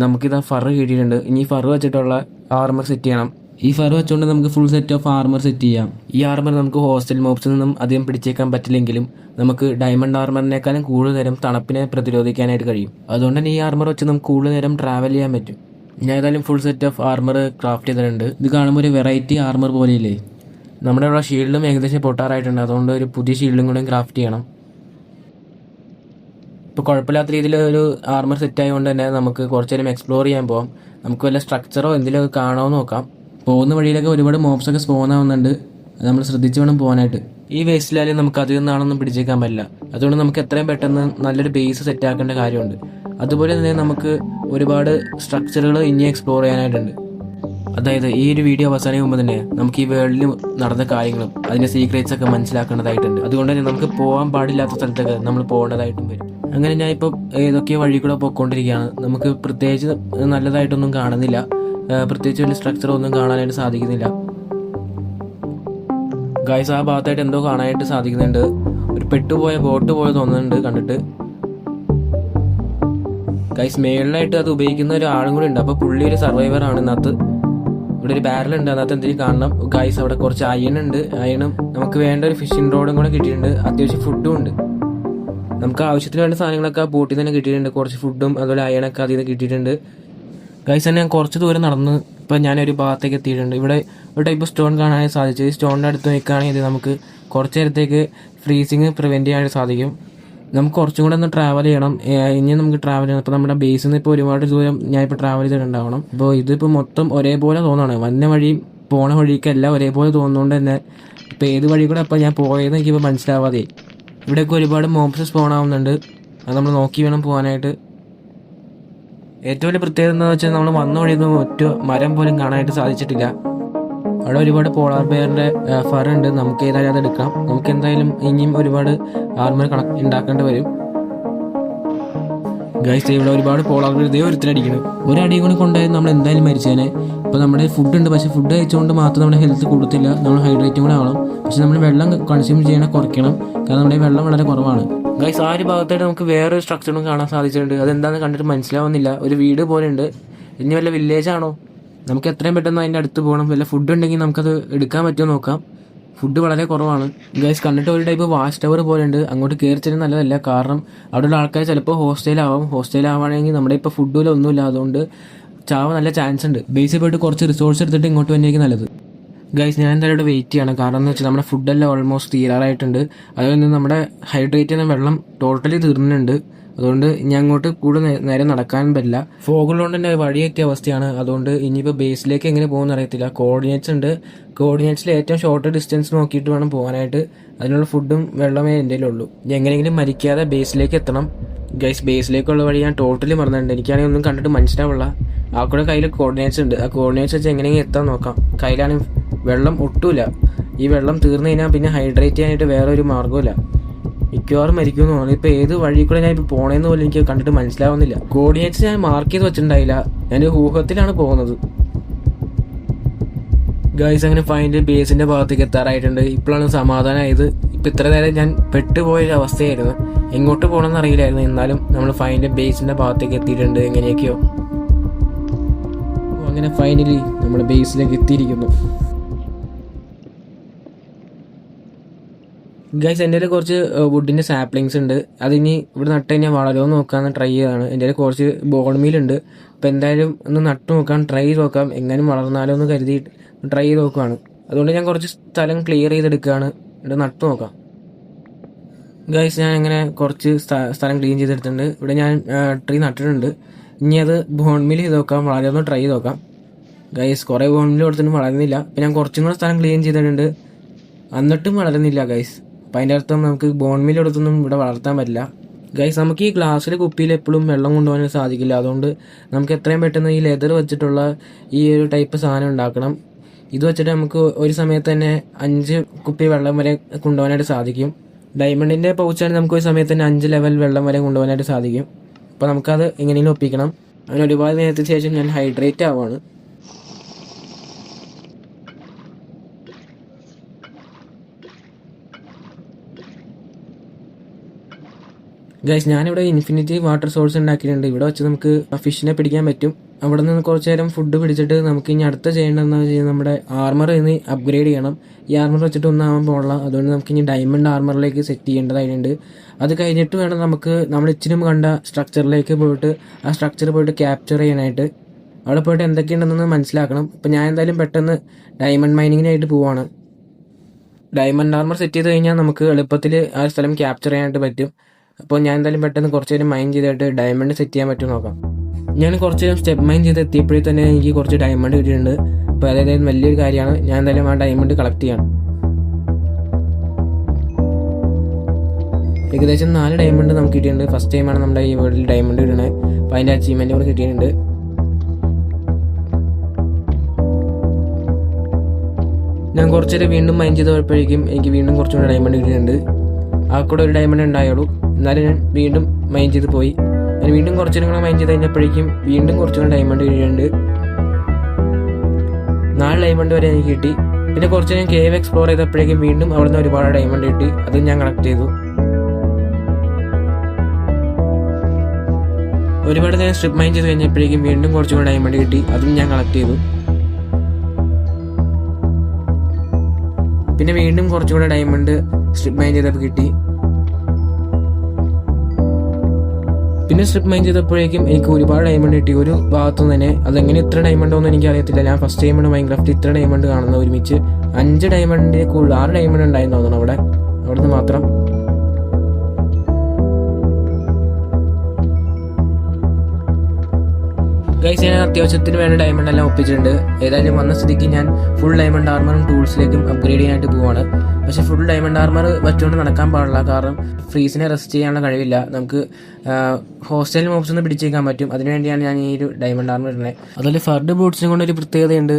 നമുക്കിത് ഫർ കിട്ടിയിട്ടുണ്ട്. ഇനി ഫർ വെച്ചിട്ടുള്ള ആർമർ സെറ്റ് ചെയ്യണം. ഈ ഫർ വെച്ചുകൊണ്ട് നമുക്ക് full set of armour set ചെയ്യാം. ഈ ആർമർ നമുക്ക് ഹോസ്റ്റൽ മോബ്സിൽ നിന്നും അധികം പിടിച്ചേക്കാൻ പറ്റില്ലെങ്കിലും നമുക്ക് ഡയമണ്ട് ആർമറിനേക്കാളും കൂടുതൽ നേരം തണുപ്പിനെ പ്രതിരോധിക്കാനായിട്ട് കഴിയും. അതുകൊണ്ട് തന്നെ ഈ ആർമർ വെച്ച് നമുക്ക് കൂടുതൽ നേരം ട്രാവൽ ചെയ്യാൻ പറ്റും. ഞാൻ ഏതായാലും full set of armour craft ചെയ്തിട്ടുണ്ട്. ഇത് കാണുമ്പോൾ ഒരു വെറൈറ്റി ആർമർ പോലെയില്ലേ. നമ്മുടെ ഇവിടെ ഷീൽഡും ഏകദേശം പൊട്ടാറായിട്ടുണ്ട്. അതുകൊണ്ട് ഒരു പുതിയ ഷീൽഡും കൂടെ ക്രാഫ്റ്റ് ചെയ്യണം. ഇപ്പോൾ കുഴപ്പമില്ലാത്ത രീതിയിൽ ഒരു ആർമർ സെറ്റ് ആയതുകൊണ്ട് തന്നെ നമുക്ക് കുറച്ച് നേരം എക്സ്പ്ലോർ ചെയ്യാൻ പോകാം. നമുക്ക് വല്ല സ്ട്രക്ചറോ എന്തെങ്കിലുമൊക്കെ കാണാമെന്ന് നോക്കാം. പോകുന്ന വഴിയിലൊക്കെ ഒരുപാട് മോബ്സൊക്കെ സ്പോൺ ആവുന്നുണ്ട്. അത് നമ്മൾ ശ്രദ്ധിച്ച് വേണം പോകാനായിട്ട്. ഈ വേസ്റ്റിലായാലും നമുക്ക് അതിൽ നിന്നാണൊന്നും പിടിച്ചേക്കാൻ പറ്റില്ല. അതുകൊണ്ട് നമുക്ക് എത്രയും പെട്ടെന്ന് നല്ലൊരു ബേസ് സെറ്റ് ആക്കേണ്ട കാര്യമുണ്ട്. അതുപോലെ തന്നെ നമുക്ക് ഒരുപാട് സ്ട്രക്ചറുകൾ ഇനി എക്സ്പ്ലോർ ചെയ്യാനായിട്ടുണ്ട്. അതായത് ഈ ഒരു വീഡിയോ അവസാനിക്കുമ്പോൾ തന്നെ നമുക്ക് ഈ വേൾഡിൽ നടന്ന കാര്യങ്ങളും അതിൻ്റെ സീക്രറ്റ്സ് ഒക്കെ മനസ്സിലാക്കേണ്ടതായിട്ടുണ്ട്. അതുകൊണ്ട് തന്നെ നമുക്ക് പോകാൻ പാടില്ലാത്ത സ്ഥലത്തൊക്കെ നമ്മൾ പോകേണ്ടതായിട്ടും വരും. അങ്ങനെ ഞാൻ ഇപ്പോൾ ഏതൊക്കെ വഴി കൂടെ പോയിക്കൊണ്ടിരിക്കുകയാണ്. നമുക്ക് പ്രത്യേകിച്ച് നല്ലതായിട്ടൊന്നും കാണുന്നില്ല. പ്രത്യേകിച്ച് വലിയ സ്ട്രക്ചർ ഒന്നും കാണാനായിട്ട് സാധിക്കുന്നില്ല. ഗൈസ് ആ ഭാഗത്തായിട്ട് എന്തോ കാണാനായിട്ട് സാധിക്കുന്നുണ്ട്. ഒരു പെട്ടുപോയ ബോട്ട് പോലെ തോന്നുന്നുണ്ട് കണ്ടിട്ട്. ഗൈസ് മേളിലായിട്ട് അത് ഉപയോഗിക്കുന്ന ഒരാളും കൂടി ഉണ്ട്. അപ്പോൾ പുള്ളി ഒരു സർവൈവർ ആണ്. ഇതിനകത്ത് ഇവിടെ ഒരു ബാരലുണ്ട്, അതിനകത്ത് എന്തെങ്കിലും കാണണം ഗൈസ്. അവിടെ കുറച്ച് അയണുണ്ട്, അയണും നമുക്ക് വേണ്ട ഒരു ഫിഷിംഗ് റോഡും കൂടെ കിട്ടിയിട്ടുണ്ട്. അത്യാവശ്യം ഫുഡും ഉണ്ട്. നമുക്ക് ആവശ്യത്തിന് വേണ്ട സാധനങ്ങളൊക്കെ ആ ബോട്ടിൽ തന്നെ കിട്ടിയിട്ടുണ്ട്. കുറച്ച് ഫുഡും അതുപോലെ അയണൊക്കെ അതിൽ നിന്ന് കിട്ടിയിട്ടുണ്ട് ഗൈസ്. തന്നെ ഞാൻ കുറച്ച് ദൂരം നടന്ന് ഇപ്പം ഞാനൊരു ഭാഗത്തേക്ക് എത്തിയിട്ടുണ്ട്. ഇവിടെ ഒരു ടൈപ്പ് സ്റ്റോൺ കാണാൻ സാധിച്ചു. ഈ സ്റ്റോണിൻ്റെ അടുത്ത് നിൽക്കുകയാണെങ്കിൽ നമുക്ക് കുറച്ച് നേരത്തേക്ക് ഫ്രീസിങ് പ്രിവെൻറ്റ് ചെയ്യാൻ സാധിക്കും. നമുക്ക് കുറച്ചും കൂടെ ഒന്ന് ട്രാവൽ ചെയ്യണം. ഇനി നമുക്ക് ട്രാവൽ ചെയ്യണം. ഇപ്പോൾ നമ്മുടെ ബേസിൽ നിന്ന് ഇപ്പോൾ ഒരുപാട് ദൂരം ഞാനിപ്പോൾ ട്രാവൽ ചെയ്തിട്ടുണ്ടാവണം. അപ്പോൾ ഇതിപ്പോൾ മൊത്തം ഒരേപോലെ തോന്നുകയാണ്. വന്ന വഴിയും പോണ വഴിക്കെല്ലാം ഒരേപോലെ തോന്നുന്നതുകൊണ്ട് തന്നെ ഇപ്പോൾ ഏത് വഴി കൂടെ അപ്പോൾ ഞാൻ പോയതെന്ന് എനിക്കിപ്പോൾ മനസ്സിലാവാതെ. ഇവിടെയൊക്കെ ഒരുപാട് മോബ്സ് സ്പോൺ ആവുന്നുണ്ട്. അത് നമ്മൾ നോക്കി വേണം പോകാനായിട്ട്. ഏറ്റവും വലിയ പ്രത്യേകത എന്താണെന്ന് വെച്ചാൽ നമ്മൾ വന്ന വഴിയൊന്നും ഒറ്റ മരം പോലും കാണാനായിട്ട് സാധിച്ചിട്ടില്ല. അവിടെ ഒരുപാട് പോളാർ ബെയറിൻ്റെ ഫർ ഉണ്ട്. നമുക്ക് ഏതായാലും അത് എടുക്കാം. നമുക്ക് എന്തായാലും ഇനിയും ഒരുപാട് ആർമർ ഉണ്ടാക്കേണ്ടി വരും ഗൈസ്. ഇവിടെ ഒരുപാട് പോളാർ ബെയർ ഇതേ ഒരുത്തിനടിക്കണം. ഒരടി കൂടി കൊണ്ടുപോയി നമ്മൾ എന്തായാലും മരിച്ചേനെ. ഇപ്പോൾ നമ്മുടെ ഫുഡ് ഉണ്ട്, പക്ഷേ ഫുഡ് കഴിച്ചുകൊണ്ട് മാത്രം നമ്മുടെ ഹെൽത്ത് കൊടുത്തില്ല. നമ്മൾ ഹൈഡ്രേറ്റും കൂടെ ആവണം. പക്ഷെ നമ്മൾ വെള്ളം കൺസ്യൂം ചെയ്യണേ കുറയ്ക്കണം, കാരണം നമ്മുടെ വെള്ളം വളരെ കുറവാണ് ഗൈസ്. ആ ഒരു ഭാഗത്തായിട്ട് നമുക്ക് വേറൊരു സ്ട്രക്ചറും കാണാൻ സാധിച്ചിട്ടുണ്ട്. അതെന്താണെന്ന് കണ്ടിട്ട് മനസ്സിലാവുന്നില്ല. ഒരു വീട് പോലെ ഉണ്ട്. ഇനി വല്ല വില്ലേജ് ആണോ? നമുക്ക് എത്രയും പെട്ടെന്ന് അതിൻ്റെ അടുത്ത് പോകണം. വല്ല ഫുഡ് ഉണ്ടെങ്കിൽ നമുക്കത് എടുക്കാൻ പറ്റുമോ നോക്കാം. ഫുഡ് വളരെ കുറവാണ് ഗൈസ്. കണ്ടിട്ട് ഒരു ടൈപ്പ് വാച്ച് ടവർ പോലെ ഉണ്ട്. അങ്ങോട്ട് കയറി ചെല്ലുന്നത് നല്ലതല്ല, കാരണം അവിടെയുള്ള ആൾക്കാർ ചിലപ്പോൾ ഹോസ്റ്റലാവുകയാണെങ്കിൽ നമ്മുടെ ഇപ്പോൾ ഫുഡിൽ ഒന്നുമില്ല, അതുകൊണ്ട് ചാവ നല്ല ചാൻസ് ഉണ്ട്. ബേസിൽ പോയിട്ട് കുറച്ച് റിസോഴ്സ് എടുത്തിട്ട് ഇങ്ങോട്ട് വന്നേക്കും നല്ലത് ഗൈസ്. ഞാൻ എന്തായാലും ഇവിടെ വെയിറ്റ് ചെയ്യണം, കാരണം എന്ന് വെച്ചാൽ നമ്മുടെ ഫുഡെല്ലാം ഓൾമോസ്റ്റ് തീരാറായിട്ടുണ്ട്. അതുകൊണ്ട് നമ്മുടെ ഹൈഡ്രേറ്റ് ചെയ്യുന്ന വെള്ളം ടോട്ടലി തീർന്നിട്ടുണ്ട്. അതുകൊണ്ട് ഞാൻ അങ്ങോട്ട് കൂടുതൽ നേരം നടക്കാനും പറ്റില്ല. ഫോഗുള്ളതുകൊണ്ട് തന്നെ വഴിയെത്തിയ അവസ്ഥയാണ്. അതുകൊണ്ട് ഇനിയിപ്പോൾ ബേസിലേക്ക് എങ്ങനെ പോകുമെന്ന് അറിയത്തില്ല. കോർഡിനേറ്റ്സ് ഉണ്ട്. കോർഡിനേറ്റ്സിൽ ഏറ്റവും ഷോർട്ട് ഡിസ്റ്റൻസ് നോക്കിയിട്ട് വേണം പോകാനായിട്ട്. അതിനുള്ള ഫുഡും വെള്ളമേ എൻ്റെ ഉള്ളൂ. എങ്ങനെയെങ്കിലും മരിക്കാതെ ബേസിലേക്ക് എത്തണം ഗൈസ്. ബേസിലേക്കുള്ള വഴി ഞാൻ ടോട്ടലി മറന്നിട്ടുണ്ട്. എനിക്കാണെങ്കിൽ ഒന്നും കണ്ടിട്ട് മനസ്സിലാവില്ല. ആ കൂടെ കയ്യിൽ കോർഡിനേറ്റ്സ് ഉണ്ട്. ആ കോർഡിനേറ്റ്സ് വെച്ച് എങ്ങനെയെങ്കിലും എത്താൻ നോക്കാം. കയ്യിലാണെങ്കിൽ വെള്ളം ഒട്ടുമില്ല. ഈ വെള്ളം തീർന്നു കഴിഞ്ഞാൽ പിന്നെ ഹൈഡ്രേറ്റ് ചെയ്യാനായിട്ട് വേറെ ഒരു മാർഗ്ഗമില്ല. മിക്കവാറും മരിക്കുമെന്ന് തോന്നുന്നു. ഇപ്പോൾ ഏത് വഴി കൂടെ ഞാൻ ഇപ്പോൾ പോണേന്ന് പോലും എനിക്ക് കണ്ടിട്ട് മനസ്സിലാവുന്നില്ല. കോർഡിനേറ്റ്സ് ഞാൻ മാർക്ക് ചെയ്ത് വെച്ചിട്ടുണ്ടായില്ല. ഞാൻ ഊഹത്തിലാണ് പോകുന്നത് ഗൈസ്. അങ്ങനെ ഫൈനൽ ബേസിന്റെ ഭാഗത്തേക്ക് എത്താറായിട്ടുണ്ട്. ഇപ്പോഴാണ് സമാധാനമായത്. ഇപ്പം ഇത്ര നേരം ഞാൻ പെട്ടുപോയൊരു അവസ്ഥയായിരുന്നു. എങ്ങോട്ട് പോകണമെന്ന് അറിയില്ലായിരുന്നു. എന്നാലും നമ്മൾ ഫൈനൽ ബേസിന്റെ ഭാഗത്തേക്ക് എത്തിയിട്ടുണ്ട്. എങ്ങനെയൊക്കെയോ അങ്ങനെ ഫൈനലി നമ്മൾ ബേസിലേക്ക് എത്തിയിരിക്കുന്നു ഗൈസ്. എൻ്റെ കുറച്ച് വുഡിൻ്റെ സാപ്ലിങ്സ് ഉണ്ട്. അതിനി ഇവിടെ നട്ട് കഴിഞ്ഞാൽ വളരുമോ നോക്കാമെന്ന് ട്രൈ ചെയ്തതാണ്. എൻ്റെ കുറച്ച് ബോൺ മീലുണ്ട്. അപ്പോൾ എന്തായാലും ഒന്ന് നട്ടു നോക്കാം, ട്രൈ ചെയ്ത് നോക്കാം. എങ്ങനെയും വളർന്നാലോ എന്ന് കരുതി ട്രൈ ചെയ്ത് നോക്കുകയാണ്. അതുകൊണ്ട് ഞാൻ കുറച്ച് സ്ഥലം ക്ലിയർ ചെയ്തെടുക്കുകയാണ്. എന്നിട്ട് നട്ടു നോക്കാം ഗൈസ്. ഞാൻ അങ്ങനെ കുറച്ച് സ്ഥലം ക്ലീൻ ചെയ്തെടുത്തിട്ടുണ്ട്. ഇവിടെ ഞാൻ ട്രീ നട്ടിട്ടുണ്ട്. ഇനി അത് ബോൺ മീൽ ചെയ്ത് നോക്കാം, വളരുമോ ട്രൈ ചെയ്ത് നോക്കാം ഗൈസ്. കുറേ ബോൺ മീൽ കൊടുത്തിട്ടും വളരുന്നില്ല. അപ്പോൾ ഞാൻ കുറച്ചും കൂടെ സ്ഥലം ക്ലീൻ ചെയ്തിട്ടുണ്ട്, എന്നിട്ടും വളരുന്നില്ല ഗൈസ്. അപ്പം അതിൻ്റെ അർത്ഥം നമുക്ക് ബോൺ മീൽ എടുത്തൊന്നും ഇവിടെ വളർത്താൻ പറ്റില്ല ഗൈസ്. നമുക്ക് ഈ ഗ്ലാസ്സിൽ കുപ്പിയിൽ എപ്പോഴും വെള്ളം കൊണ്ടുപോകാൻ സാധിക്കില്ല. അതുകൊണ്ട് നമുക്ക് എത്രയും പെട്ടെന്ന് ഈ ലെതർ വെച്ചിട്ടുള്ള ഈ ഒരു ടൈപ്പ് സാധനം ഉണ്ടാക്കണം. ഇത് വെച്ചിട്ട് നമുക്ക് ഒരു സമയത്ത് തന്നെ 5 കുപ്പി വെള്ളം വരെ കൊണ്ടുപോകാനായിട്ട് സാധിക്കും. ഡയമണ്ടിൻ്റെ പൗച്ചാണെങ്കിൽ നമുക്ക് ഒരു സമയത്ത് തന്നെ 5 ലെവൽ വെള്ളം വരെ കൊണ്ടുപോകാനായിട്ട് സാധിക്കും. അപ്പോൾ നമുക്കത് എങ്ങനെയും ഒപ്പിക്കണം. അതിന് ഒരുപാട് നേരത്തിന് ശേഷം ഞാൻ ഹൈഡ്രേറ്റ് ആവുകയാണ്. ഗൈസ്, ഞാനിവിടെ ഇൻഫിനിറ്റി വാട്ടർ സോഴ്സ് ഉണ്ടാക്കിയിട്ടുണ്ട്. ഇവിടെ വെച്ച് നമുക്ക് ഫിഷിനെ പിടിക്കാൻ പറ്റും. അവിടെ നിന്ന് കുറച്ച് നേരം ഫുഡ് പിടിച്ചിട്ട് നമുക്ക് ഇനി അടുത്ത ചെയ്യേണ്ടതെന്ന് വെച്ചാൽ നമ്മുടെ ആർമർ ഇനി അപ്ഗ്രേഡ് ചെയ്യണം. ഈ ആർമർ വെച്ചിട്ട് ഒന്നും ആവാൻ പോകണം. അതുകൊണ്ട് നമുക്ക് ഇനി ഡയമണ്ട് ആർമറിലേക്ക് സെറ്റ് ചെയ്യേണ്ടതായിട്ടുണ്ട്. അത് കഴിഞ്ഞിട്ട് വേണം നമുക്ക് നമ്മൾ ഇച്ചിരി കണ്ട സ്ട്രക്ചറിലേക്ക് പോയിട്ട് ആ സ്ട്രക്ചർ പോയിട്ട് ക്യാപ്ചർ ചെയ്യാനായിട്ട്. അവിടെ പോയിട്ട് എന്തൊക്കെയുണ്ടെന്ന് മനസ്സിലാക്കണം. ഇപ്പം ഞാൻ എന്തായാലും പെട്ടെന്ന് ഡയമണ്ട് മൈനിങ്ങിനായിട്ട് പോവാണ്. ഡയമണ്ട് ആർമർ സെറ്റ് ചെയ്ത് കഴിഞ്ഞാൽ നമുക്ക് എളുപ്പത്തിൽ ആ സ്ഥലം ക്യാപ്ചർ ചെയ്യാനായിട്ട് പറ്റും. അപ്പോൾ ഞാൻ എന്തായാലും പെട്ടെന്ന് കുറച്ച് നേരം മൈൻ ചെയ്തിട്ട് ഡയമണ്ട് സെറ്റ് ചെയ്യാൻ പറ്റും നോക്കാം. ഞാൻ കുറച്ച് നേരം സ്റ്റെപ്പ് മൈൻ ചെയ്ത് എത്തിയപ്പോഴേ തന്നെ എനിക്ക് കുറച്ച് ഡയമണ്ട് കിട്ടിയിട്ടുണ്ട്. അപ്പോൾ അതായത് വലിയൊരു കാര്യമാണ്. ഞാൻ എന്തായാലും ആ ഡയമണ്ട് കളക്ട് ചെയ്യണം. ഏകദേശം 4 ഡയമണ്ട് നമുക്ക് കിട്ടിയിട്ടുണ്ട്. ഫസ്റ്റ് ടൈമാണ് നമ്മുടെ ഈ വേൾഡിൽ ഡയമണ്ട് കിട്ടുന്നത്. അപ്പോൾ അതിൻ്റെ അച്ചീവ്മെൻറ്റ് കൂടെ കിട്ടിയിട്ടുണ്ട്. ഞാൻ കുറച്ചേരം വീണ്ടും മൈൻ ചെയ്തപ്പോഴേക്കും എനിക്ക് വീണ്ടും കുറച്ചും കൂടെ ഡയമണ്ട് കിട്ടിയിട്ടുണ്ട്. ആ കൂടെ ഒരു ഡയമണ്ട് ഉണ്ടായുള്ളൂ. എന്നാലും ഞാൻ വീണ്ടും മൈൻ ചെയ്ത് പോയി. ഞാൻ വീണ്ടും കുറച്ചും കൂടെ മൈൻ ചെയ്ത് കഴിഞ്ഞപ്പോഴേക്കും വീണ്ടും കുറച്ചും കൂടെ ഡയമണ്ട് കിട്ടിയിട്ടുണ്ട്. 4 ഡയമണ്ട് വരെ എനിക്ക് കിട്ടി. പിന്നെ കുറച്ച് ഞാൻ കേവ് എക്സ്പ്ലോർ ചെയ്തപ്പോഴേക്കും വീണ്ടും അവിടെ നിന്ന് ഒരുപാട് ഡയമണ്ട് കിട്ടി. അതും ഞാൻ കളക്ട് ചെയ്തു. ഒരുപാട് നേരം സ്ട്രിപ്പ് മൈൻ ചെയ്ത് കഴിഞ്ഞപ്പോഴേക്കും വീണ്ടും കുറച്ചും കൂടെ ഡയമണ്ട് കിട്ടി. അതും ഞാൻ കളക്ട് ചെയ്തു. പിന്നെ വീണ്ടും കുറച്ചുകൂടെ ഡയമണ്ട് സ്ട്രിപ്പ് മൈൻ ചെയ്തപ്പോൾ കിട്ടി. പിന്നെ സ്ട്രിപ്പ് മൈൻ ചെയ്തപ്പോഴേക്കും എനിക്ക് ഒരുപാട് ഡയമണ്ട് കിട്ടി ഒരു ഭാഗത്തുനിന്ന് തന്നെ. അതെങ്ങനെ ഇത്ര ഡയമണ്ട് ഒന്നും എനിക്ക് അറിയത്തില്ല. ഞാൻ ഫസ്റ്റ് ടൈമാണ് മൈൻക്രാഫ്റ്റ് ഇത്ര ഡയമണ്ട് കാണുന്നത്. ഒരുമിച്ച് 5 ഡയമണ്ടിൻ്റെ കൂടുതൽ 6 ഡയമണ്ട് ഉണ്ടായിരുന്നു തോന്നുന്നു അവിടുന്ന് മാത്രം. ഗൈസ്, ഞാൻ അത്യാവശ്യത്തിന് വേണ്ട ഡയമണ്ട് എല്ലാം ഒപ്പിച്ചിട്ടുണ്ട്. ഏതായാലും വന്ന സ്ഥിതിക്ക് ഞാൻ ഫുൾ ഡയമണ്ട് ആർമറും ടൂൾസിലേക്കും അപ്ഗ്രേഡ് ചെയ്യാനായിട്ട് പോവാണ്. പക്ഷെ ഫുൾ ഡയമണ്ട് ആർമർ വെച്ചുകൊണ്ട് നടക്കാൻ പാടില്ല, കാരണം ഫ്രീസിനെ റെസ്റ്റ് ചെയ്യാനുള്ള കഴിവില്ല. നമുക്ക് ഹോസ്റ്റൽ മോബ്സ് ഒന്ന് പിടിച്ചേക്കാൻ പറ്റും. അതിനുവേണ്ടിയാണ് ഞാൻ ഈ ഒരു ഡയമണ്ട് ആർമർ ഇടുന്നത്. അതുപോലെ ഫർഡ് ബൂട്ട്സിനെ കൊണ്ടൊരു പ്രത്യേകതയുണ്ട്.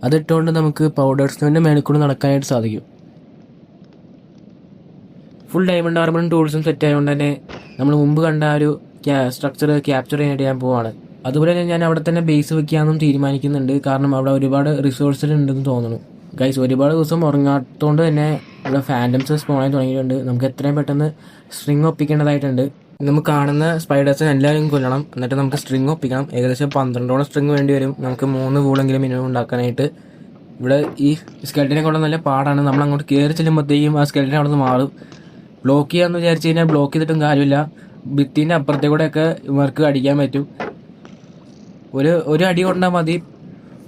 അതിട്ടുകൊണ്ട് നമുക്ക് പൗഡേഴ്സിൻ്റെ മേളിൽ കൂടെ നടക്കാനായിട്ട് സാധിക്കും. ഫുൾ ഡയമണ്ട് ആർമറും ടൂൾസും സെറ്റ് ആയതുകൊണ്ട് തന്നെ നമ്മൾ മുമ്പ് കണ്ട ആ ഒരു സ്ട്രക്ചർ ക്യാപ്ചർ ചെയ്യാനായിട്ട് ഞാൻ പോവാണ്. അതുപോലെ തന്നെ ഞാൻ അവിടെ തന്നെ ബേസ് വെക്കാമെന്നും തീരുമാനിക്കുന്നുണ്ട്, കാരണം അവിടെ ഒരുപാട് റിസോഴ്സുകൾ ഉണ്ടെന്ന് തോന്നുന്നു. ഗൈസ്, ഒരുപാട് ദിവസം ഉറങ്ങാത്തതുകൊണ്ട് തന്നെ ഇവിടെ ഫാൻറ്റംസ് സ്പോണായി തുടങ്ങിയിട്ടുണ്ട്. നമുക്ക് എത്രയും പെട്ടെന്ന് സ്ട്രിങ് ഒപ്പിക്കേണ്ടതായിട്ടുണ്ട്. നമുക്ക് കാണുന്ന സ്പൈഡേഴ്സിനെ എല്ലാവരും കൊല്ലണം, എന്നിട്ട് നമുക്ക് സ്ട്രിങ് ഒപ്പിക്കണം. ഏകദേശം 12ഓളം സ്ട്രിങ് വേണ്ടി വരും നമുക്ക് 3 വൂളെങ്കിലും മിനിമം ഉണ്ടാക്കാനായിട്ട്. ഇവിടെ ഈ സ്കെൽറ്റിനെ കൊണ്ട് നല്ല പാടാണ്. നമ്മൾ അങ്ങോട്ട് കയറി ചെല്ലുമ്പോഴത്തേക്കും ആ സ്കെൽറ്റിനെ അവിടെ നിന്ന് മാറും. ബ്ലോക്ക് ചെയ്യാമെന്ന് വിചാരിച്ചു കഴിഞ്ഞാൽ ബ്ലോക്ക് ചെയ്തിട്ടും കാര്യമില്ല. ഭിത്തിൻ്റെ അപ്പുറത്തെ കൂടെയൊക്കെ ഇവർക്ക് അടിക്കാൻ പറ്റും. ഒരു അടി കൊണ്ടാൽ മതി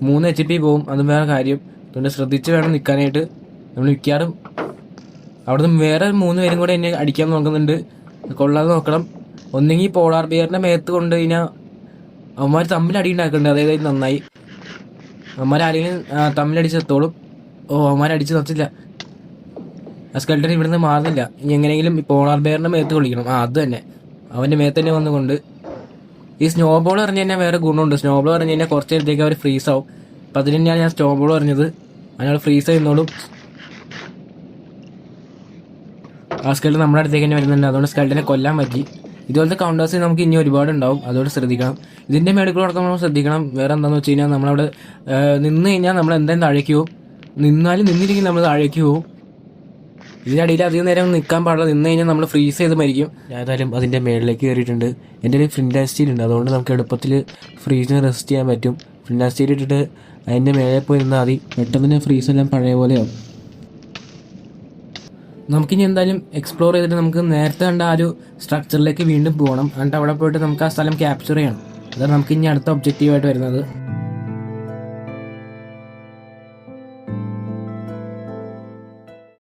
3 HP പോവും. അതും വേറെ കാര്യം. അതുകൊണ്ട് ശ്രദ്ധിച്ച് വേണം നിൽക്കാനായിട്ട്. നമ്മൾ മിക്കവാറും അവിടുന്ന് വേറെ 3 പേരും കൂടെ എന്നെ അടിക്കാൻ നോക്കുന്നുണ്ട്. കൊള്ളാതെ നോക്കണം. ഒന്നെങ്കിൽ പോളാർ ബിയറിൻ്റെ മേത്ത് കൊണ്ട് കഴിഞ്ഞാൽ അവന്മാർ തമ്മിൽ അടി ഉണ്ടാക്കുന്നുണ്ട്. അതായത് നന്നായി അവന്മാർ ആരെങ്കിലും തമ്മിലടിച്ചെത്തോളും. അവന്മാരടിച്ച് നിർത്തില്ല. ആ സ്കെൽട്ടൻ ഇവിടുന്ന് മാറുന്നില്ല. ഇനി എങ്ങനെയെങ്കിലും പോളാർ ബിയറിൻ്റെ മേത്ത് കൊള്ളിക്കണം. അത് തന്നെ അവൻ്റെ മേത്ത് തന്നെ വന്നുകൊണ്ട്. ഈ സ്നോബോൾ എറിഞ്ഞ് കഴിഞ്ഞാൽ വേറെ ഗുണമുണ്ട്. സ്നോബോൾ എറിഞ്ഞ് കഴിഞ്ഞാൽ കുറച്ച് നേരത്തേക്ക് അവർ ഫ്രീസ് ആവും. അപ്പം അതിന് തന്നെയാണ് ഞാൻ സ്നോബോൾ എറിഞ്ഞത്. അതിനാൾ ഫ്രീസ് ചെയ്യുന്നോളും. ആ സ്കെൽട്ടൻ നമ്മുടെ അടുത്തേക്ക് തന്നെ വരുന്നുണ്ട്. അതുകൊണ്ട് സ്കെൽട്ടനെ കൊല്ലാൻ പറ്റി. ഇതുപോലത്തെ കൗണ്ടേഴ്സ് നമുക്ക് ഇനി ഒരുപാട് ഉണ്ടാവും. അതുകൊണ്ട് ശ്രദ്ധിക്കണം. ഇതിൻ്റെ മേടിക്കുള്ള അടക്കം നമ്മൾ ശ്രദ്ധിക്കണം. വേറെ എന്താണെന്ന് വെച്ച് കഴിഞ്ഞാൽ നമ്മളവിടെ നിന്ന് കഴിഞ്ഞാൽ നമ്മൾ എന്തായാലും താഴേക്ക് പോകും. നിന്നില്ലെങ്കിൽ നമ്മൾ താഴേക്ക് പോകും. ഇതിനിടയിൽ അധികം നേരം നിൽക്കാൻ പാടില്ല. നിന്ന് കഴിഞ്ഞാൽ നമ്മൾ ഫ്രീസ് ചെയ്ത് മരിക്കും. ഏതായാലും അതിൻ്റെ മേളിലേക്ക് കയറിയിട്ടുണ്ട്. എൻ്റെ ഒരു ഫ്ലിൻറ്റ് സ്റ്റീൽ ഉണ്ട്. അതുകൊണ്ട് നമുക്ക് എളുപ്പത്തിൽ ഫ്രീസിന് റെസ്റ്റ് ചെയ്യാൻ പറ്റും. ഫ്ലിൻറ്റ് സ്റ്റീൽ ഇട്ടിട്ട് അതിൻ്റെ മേലെ പോയി നിന്നാൽ മതി. പെട്ടെന്ന് ഫ്രീസ് എല്ലാം പഴയ പോലെയാവും. നമുക്കിനി എന്തായാലും എക്സ്പ്ലോർ ചെയ്തിട്ട് നമുക്ക് നേരത്തെ കണ്ട ആ ഒരു സ്ട്രക്ചറിലേക്ക് വീണ്ടും പോകണം. എന്നിട്ട് അവിടെ പോയിട്ട് നമുക്ക് ആ സ്ഥലം ക്യാപ്ചർ ചെയ്യണം. അതാണ് നമുക്ക് ഇനി അടുത്ത ഒബ്ജക്റ്റീവായിട്ട് വരുന്നത്.